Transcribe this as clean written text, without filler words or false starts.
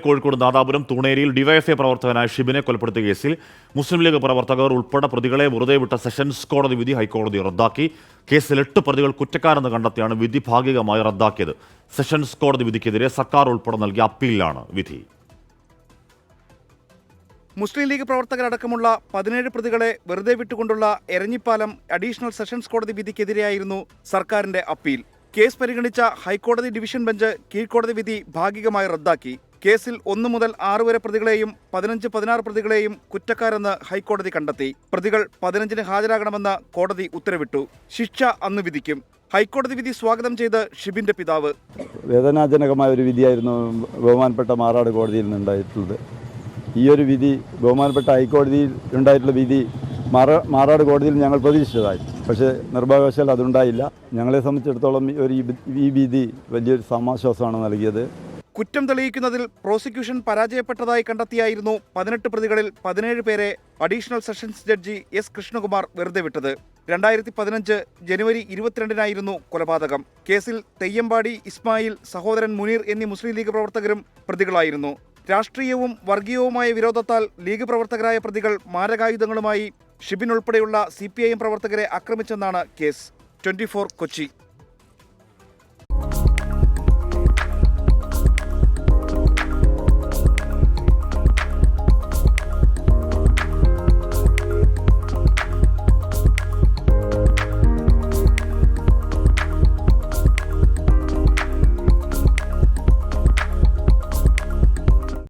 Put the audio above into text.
Kozhikode Nadapuram തൂണേരിയിൽ DYFI പ്രവർത്തകനായ ഷിബിനെ കൊലപ്പെടുത്തിയ കേസിൽ മുസ്ലിം ലീഗ് പ്രവർത്തകർ ഉൾപ്പെടെ പ്രതികളെ വെറുതെ വിട്ട സെഷൻസ് കോടതി വിധി ഹൈക്കോടതി റദ്ദാക്കി. കേസിൽ 8 പ്രതികൾ കുറ്റക്കാരെന്ന് കണ്ടെത്തിയാണ് വിധി ഭാഗികമായി റദ്ദാക്കിയത്. സെഷൻസ് കോടതി വിധിക്കെതിരെ സർക്കാർ ഉൾപ്പെടെ നൽകിയ അപ്പീലിലാണ് വിധി. മുസ്ലിം ലീഗ് പ്രവർത്തകരടക്കമുള്ള 17 പ്രതികളെ വെറുതെ വിട്ടുകൊണ്ടുള്ള എരഞ്ഞിപ്പാലം അഡീഷണൽ സെഷൻസ് കോടതി വിധിക്കെതിരെയായിരുന്നു സർക്കാരിന്റെ അപ്പീൽ. കേസ് പരിഗണിച്ച ഹൈക്കോടതി ഡിവിഷൻ ബെഞ്ച് കീഴ്ക്കോടതി വിധി ഭാഗികമായി റദ്ദാക്കി. കേസിൽ 1 മുതൽ 6 വരെ പ്രതികളെയും 15-16 പ്രതികളെയും കുറ്റക്കാരെന്ന് ഹൈക്കോടതി കണ്ടെത്തി. പ്രതികൾ 15-ന് ഹാജരാകണമെന്ന് കോടതി ഉത്തരവിട്ടു. ശിക്ഷ അന്ന് വിധിക്കും. ഹൈക്കോടതി വിധി സ്വാഗതം ചെയ്ത് ഷിബിന്റെ പിതാവ്. വേദനാജനകമായ ഒരു വിധിയായിരുന്നു ബഹുമാനപ്പെട്ട മാറാട് കോടതിയിൽ നിന്നുണ്ടായിട്ടുള്ളത്. ഈ ഒരു വിധി ബഹുമാനപ്പെട്ട ഹൈക്കോടതിയിൽ ഉണ്ടായിട്ടുള്ള വിധി മാറാട് കോടതിയിൽ ഞങ്ങൾ പ്രതീക്ഷിച്ചതായി. പക്ഷേ നിർഭാഗ്യവശാൽ അതുണ്ടായില്ല. ഞങ്ങളെ സംബന്ധിച്ചിടത്തോളം ഈ വിധി വലിയൊരു സമാശ്വാസമാണ് നൽകിയത്. കുറ്റം തെളിയിക്കുന്നതിൽ പ്രോസിക്യൂഷൻ പരാജയപ്പെട്ടതായി കണ്ടെത്തിയായിരുന്നു 18 പ്രതികളിൽ 17 പേരെ additional sessions judge S Krishnakumar വെറുതെ വിട്ടത്. 2015 ജനുവരി 22-നായിരുന്നു കൊലപാതകം. കേസിൽ തെയ്യമ്പാടി ഇസ്മായിൽ, സഹോദരൻ മുനീർ എന്നീ മുസ്ലിം ലീഗ് പ്രവർത്തകരും പ്രതികളായിരുന്നു. രാഷ്ട്രീയവും വർഗീയവുമായ വിരോധത്താൽ ലീഗ് പ്രവർത്തകരായ പ്രതികൾ മാരകായുധങ്ങളുമായി ഷിബിൻ ഉൾപ്പെടെയുള്ള CPIM പ്രവർത്തകരെ ആക്രമിച്ചെന്നാണ് കേസ്. 24 കൊച്ചി.